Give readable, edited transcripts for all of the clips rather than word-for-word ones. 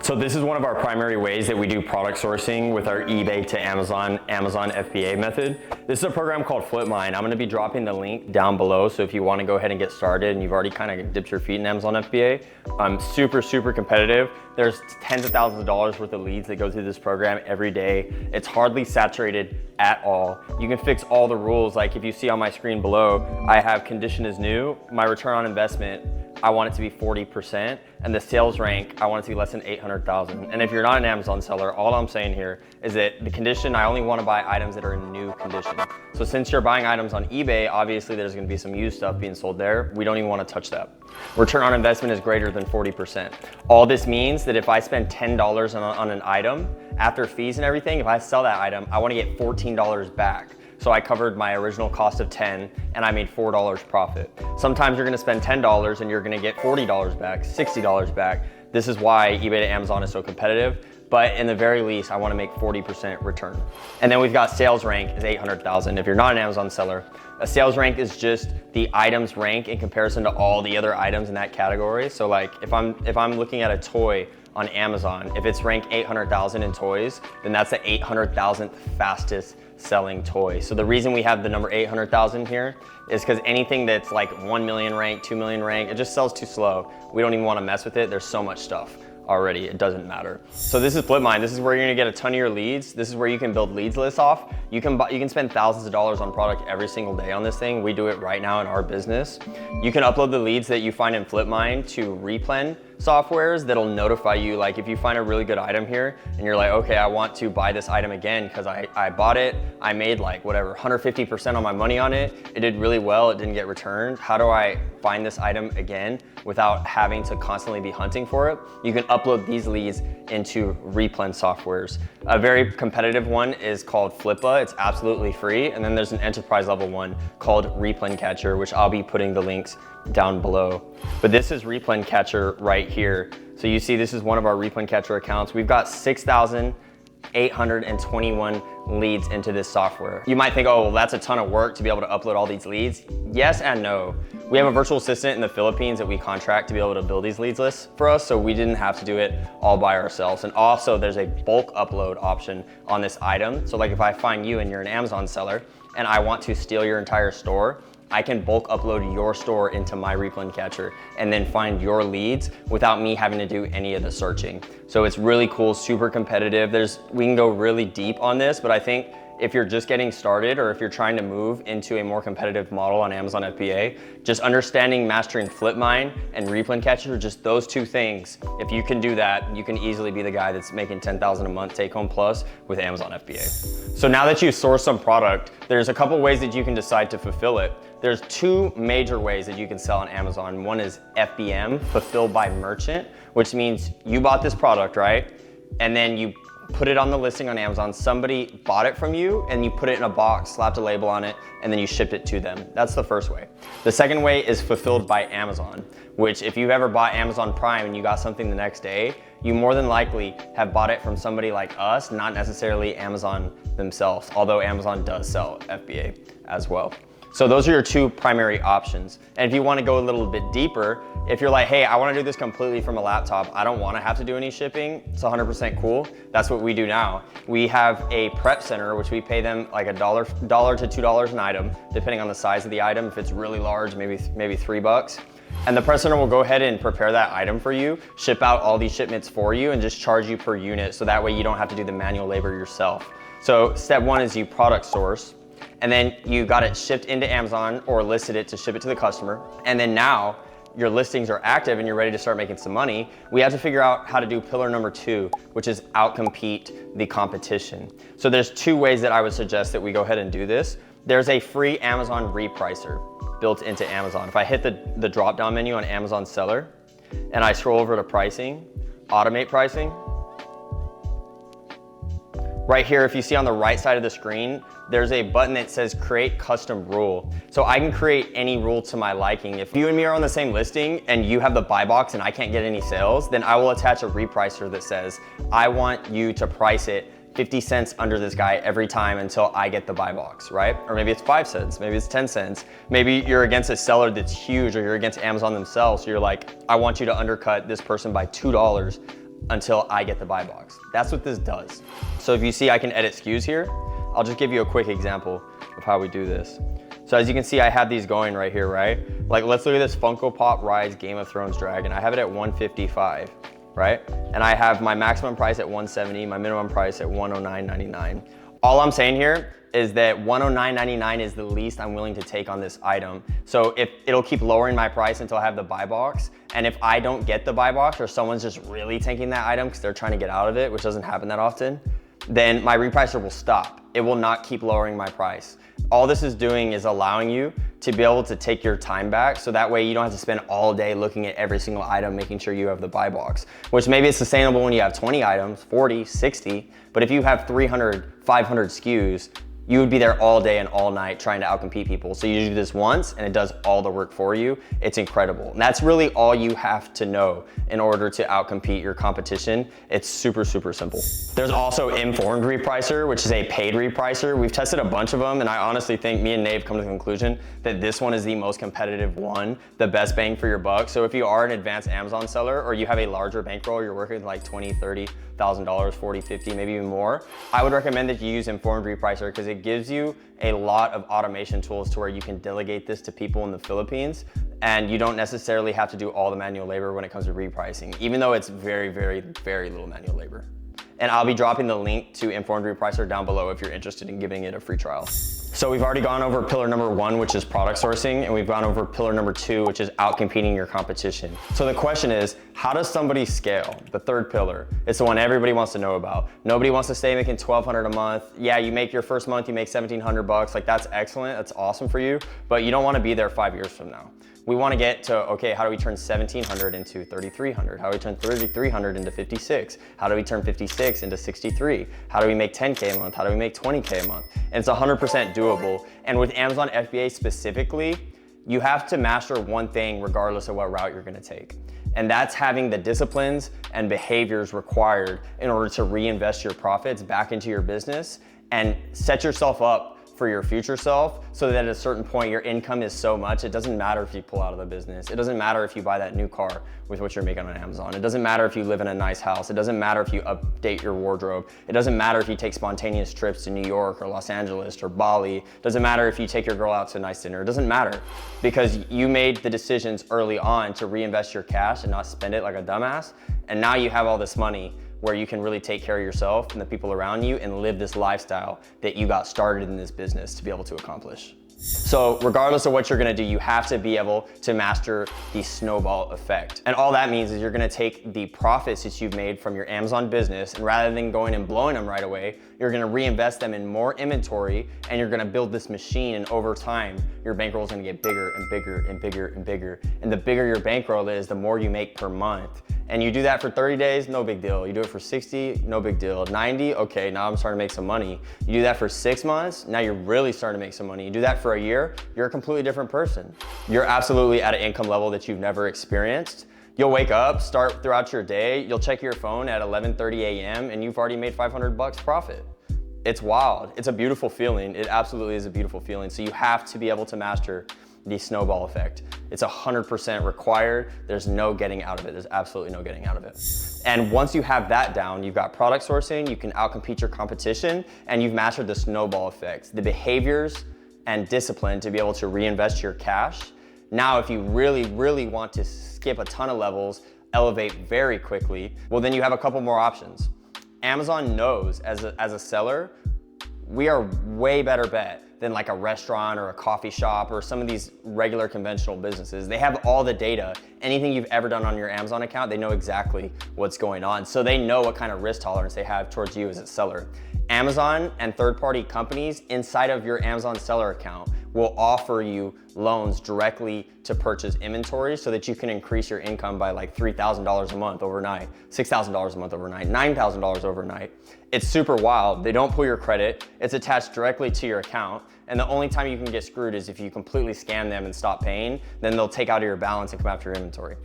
So this is one of our primary ways that we do product sourcing with our eBay to Amazon FBA method. This is a program called FlipMine. I'm gonna be dropping the link down below, so if you wanna go ahead and get started and you've already kind of dipped your feet in Amazon FBA, super competitive. There's tens of thousands of dollars worth of leads that go through this program every day. It's hardly saturated at all. You can fix all the rules. Like if you see on my screen below, I have condition is new, my return on investment, I want it to be 40%, and the sales rank, I want it to be less than 800,000. And if you're not an Amazon seller, all I'm saying here is that the condition, I only want to buy items that are in new condition. So since you're buying items on eBay, obviously there's going to be some used stuff being sold there. We don't even want to touch that. Return on investment is greater than 40%. All this means that if I spend $10 on an item, after fees and everything, if I sell that item, I want to get $14 back. So I covered my original cost of 10 and I made $4 profit. Sometimes you're gonna spend $10 and you're gonna get $40 back, $60 back. This is why eBay to Amazon is so competitive, but in the very least, I wanna make 40% return. And then we've got sales rank is 800,000. If you're not an Amazon seller, a sales rank is just the items rank in comparison to all the other items in that category. So like if I'm looking at a toy on Amazon, if it's ranked 800,000 in toys, then that's the 800,000th fastest selling toy. So the reason we have the number 800,000 here is because anything that's like 1 million rank, 2 million rank, it just sells too slow. We don't even want to mess with it. There's so much stuff already, it doesn't matter. So this is FlipMine. This is where you're gonna get a ton of your leads. This is where you can build leads lists off. You can spend thousands of dollars on product every single day on this thing. We do it right now in our business. You can upload the leads that you find in FlipMine to Replen softwares that'll notify you, like if you find a really good item here and you're like, okay, I want to buy this item again because I bought it, I made like whatever, 150% on my money on it, it did really well, it didn't get returned. How do I find this item again without having to constantly be hunting for it? You can upload these leads into Replen softwares. A very competitive one is called Flippa. It's absolutely free. And then there's an enterprise level one called Replen Catcher, which I'll be putting the links down below. But this is Replen Catcher right here. So you see this is one of our Replen Catcher accounts. We've got 6,821 leads into this software. You might think, oh, well, that's a ton of work to be able to upload all these leads. Yes and no. We have a virtual assistant in the Philippines that we contract to be able to build these leads lists for us, so we didn't have to do it all by ourselves. And also there's a bulk upload option on this item. So like if I find you and you're an Amazon seller and I want to steal your entire store, I can bulk upload your store into my Replen Catcher and then find your leads without me having to do any of the searching. So it's really cool, super competitive. We can go really deep on this, but I think if you're just getting started or if you're trying to move into a more competitive model on Amazon FBA, just understanding, mastering FlipMine and Replen Catcher, just those two things, if you can do that, you can easily be the guy that's making 10,000 a month take home plus with Amazon FBA. So now that you've sourced some product, there's a couple ways that you can decide to fulfill it. There's two major ways that you can sell on Amazon. One is FBM, fulfilled by merchant, which means you bought this product, right? And then you put it on the listing on Amazon, somebody bought it from you and you put it in a box, slapped a label on it, and then you shipped it to them. That's the first way. The second way is fulfilled by Amazon, which if you've ever bought Amazon Prime and you got something the next day, you more than likely have bought it from somebody like us, not necessarily Amazon themselves, although Amazon does sell FBA as well. So those are your two primary options. And if you want to go a little bit deeper, if you're like, hey, I want to do this completely from a laptop, I don't want to have to do any shipping, it's 100% cool. That's what we do now. We have a prep center, which we pay them like $1 to $2 an item, depending on the size of the item. If it's really large, maybe $3. And the prep center will go ahead and prepare that item for you, ship out all these shipments for you, and just charge you per unit. So that way you don't have to do the manual labor yourself. So step one is you product source. And then you got it shipped into Amazon or listed it to ship it to the customer. And then now your listings are active and you're ready to start making some money. We have to figure out how to do pillar number 2, which is outcompete the competition. So there's two ways that I would suggest that we go ahead and do this. There's a free Amazon repricer built into Amazon. If I hit the drop-down menu on Amazon Seller and I scroll over to pricing, automate pricing, right here, if you see on the right side of the screen, there's a button that says create custom rule. So I can create any rule to my liking. If you and me are on the same listing and you have the buy box and I can't get any sales, then I will attach a repricer that says, I want you to price it 50 cents under this guy every time until I get the buy box, right? Or maybe it's 5 cents, maybe it's 10 cents. Maybe you're against a seller that's huge or you're against Amazon themselves. So you're like, I want you to undercut this person by $2. until I get the buy box. That's what this does. So if you see I can edit SKUs here, I'll just give you a quick example of how we do this. So as you can see, I have these going right here, right? Like let's look at this Funko Pop Rise Game of Thrones Dragon. I have it at 155, right? And I have my maximum price at 170, my minimum price at 109.99. All I'm saying here is that 109.99 is the least I'm willing to take on this item. So if it'll keep lowering my price until I have the buy box. And if I don't get the buy box or someone's just really taking that item because they're trying to get out of it, which doesn't happen that often, then my repricer will stop. It will not keep lowering my price. All this is doing is allowing you to be able to take your time back, so that way you don't have to spend all day looking at every single item, making sure you have the buy box, which maybe it's sustainable when you have 20 items, 40, 60, but if you have 300, 500 SKUs, you would be there all day and all night trying to outcompete people. So you do this once and it does all the work for you. It's incredible. And that's really all you have to know in order to outcompete your competition. It's super, super simple. There's also Informed Repricer, which is a paid repricer. We've tested a bunch of them and I honestly think me and Nave come to the conclusion that this one is the most competitive one, the best bang for your buck. So if you are an advanced Amazon seller or you have a larger bankroll, you're working with like $20,000, $30,000, 40, 50, maybe even more, I would recommend that you use Informed Repricer because it gives you a lot of automation tools to where you can delegate this to people in the Philippines and you don't necessarily have to do all the manual labor when it comes to repricing, even though it's very, very, very little manual labor. And I'll be dropping the link to Informed Repricer down below if you're interested in giving it a free trial. So we've already gone over pillar number 1, which is product sourcing, and we've gone over pillar number 2, which is outcompeting your competition. So the question is, how does somebody scale? The third pillar. It's the one everybody wants to know about. Nobody wants to stay making $1,200 a month. Yeah, you make your first month, you make $1,700 like that's excellent, that's awesome for you, but you don't want to be there 5 years from now. We want to get to, okay, how do we turn 1,700 into 3,300? How do we turn 3,300 into 56? How do we turn 56 into 63? How do we make 10K a month? How do we make 20K a month? And it's 100% doable. And with Amazon FBA specifically, you have to master one thing regardless of what route you're going to take. And that's having the disciplines and behaviors required in order to reinvest your profits back into your business and set yourself up for your future self so that at a certain point your income is so much, it doesn't matter if you pull out of the business. It doesn't matter if you buy that new car with what you're making on Amazon. It doesn't matter if you live in a nice house. It doesn't matter if you update your wardrobe. It doesn't matter if you take spontaneous trips to New York or Los Angeles or Bali. It doesn't matter if you take your girl out to a nice dinner. It doesn't matter because you made the decisions early on to reinvest your cash and not spend it like a dumbass. And now you have all this money where you can really take care of yourself and the people around you and live this lifestyle that you got started in this business to be able to accomplish. So regardless of what you're gonna do, you have to be able to master the snowball effect. And all that means is you're gonna take the profits that you've made from your Amazon business and rather than going and blowing them right away, you're gonna reinvest them in more inventory and you're gonna build this machine and over time, your bankroll is gonna get bigger and bigger and bigger and bigger. And the bigger your bankroll is, the more you make per month. And you do that for 30 days, no big deal. You do it for 60, no big deal. 90, okay, now I'm starting to make some money. You do that for 6 months, now you're really starting to make some money. You do that for a year, you're a completely different person. You're absolutely at an income level that you've never experienced. You'll wake up, start throughout your day, you'll check your phone at 11:30 a.m. and you've already made $500 profit. It's wild, it's a beautiful feeling. It absolutely is a beautiful feeling. So you have to be able to master the snowball effect. It's 100% required. There's no getting out of it. There's absolutely no getting out of it. And once you have that down, you've got product sourcing, you can outcompete your competition, and you've mastered the snowball effect, the behaviors and discipline to be able to reinvest your cash. Now, if you really, really want to skip a ton of levels, elevate very quickly, well, then you have a couple more options. Amazon knows as a seller, we are way better bet than like a restaurant or a coffee shop or some of these regular conventional businesses. They have all the data. Anything you've ever done on your Amazon account, they know exactly what's going on. So they know what kind of risk tolerance they have towards you as a seller. Amazon and third-party companies inside of your Amazon seller account will offer you loans directly to purchase inventory so that you can increase your income by like $3,000 a month overnight, $6,000 a month overnight, $9,000 overnight. It's super wild. They don't pull your credit. It's attached directly to your account. And the only time you can get screwed is if you completely scam them and stop paying, then they'll take out of your balance and come after your inventory.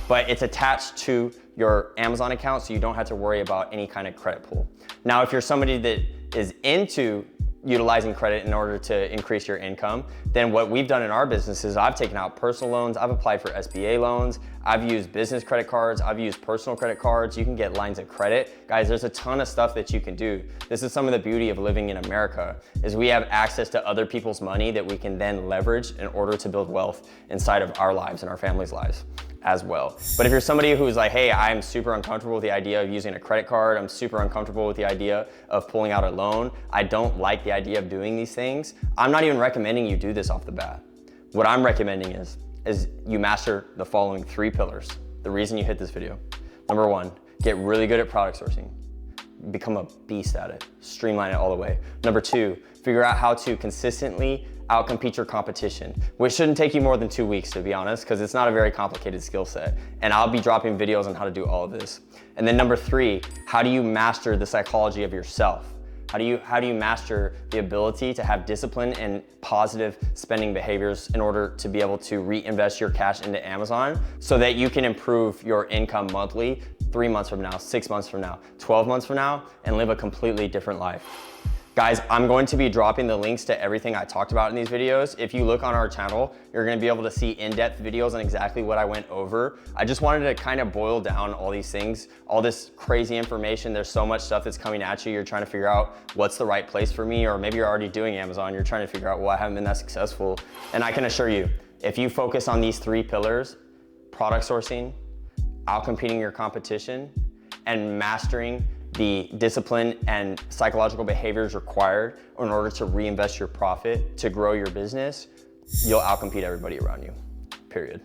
But it's attached to your Amazon account so you don't have to worry about any kind of credit pull. Now, if you're somebody that is into utilizing credit in order to increase your income, then what we've done in our business is I've taken out personal loans, I've applied for SBA loans, I've used business credit cards, I've used personal credit cards. You can get lines of credit. Guys, there's a ton of stuff that you can do. This is some of the beauty of living in America, is we have access to other people's money that we can then leverage in order to build wealth inside of our lives and our families' lives as well. But if you're somebody who's like, hey, I'm super uncomfortable with the idea of using a credit card, I'm super uncomfortable with the idea of pulling out a loan, I don't like the idea of doing these things, I'm not even recommending you do this off the bat. What I'm recommending is you master the following 3 pillars. The reason you hit this video. Number 1, get really good at product sourcing. Become a beast at it. Streamline it all the way. Number 2, figure out how to consistently outcompete your competition, which shouldn't take you more than 2 weeks, to be honest, because it's not a very complicated skill set. And I'll be dropping videos on how to do all of this. And then number 3, how do you master the psychology of yourself? How do you master the ability to have discipline and positive spending behaviors in order to be able to reinvest your cash into Amazon so that you can improve your income monthly 3 months from now, 6 months from now, 12 months from now, and live a completely different life? Guys, I'm going to be dropping the links to everything I talked about in these videos. If you look on our channel, you're gonna be able to see in-depth videos on exactly what I went over. I just wanted to kind of boil down all these things, all this crazy information. There's so much stuff that's coming at you. You're trying to figure out what's the right place for me, or maybe you're already doing Amazon. You're trying to figure out, well, I haven't been that successful. And I can assure you, if you focus on these 3 pillars, product sourcing, outcompeting your competition, and mastering the discipline and psychological behaviors required in order to reinvest your profit to grow your business, you'll outcompete everybody around you, period.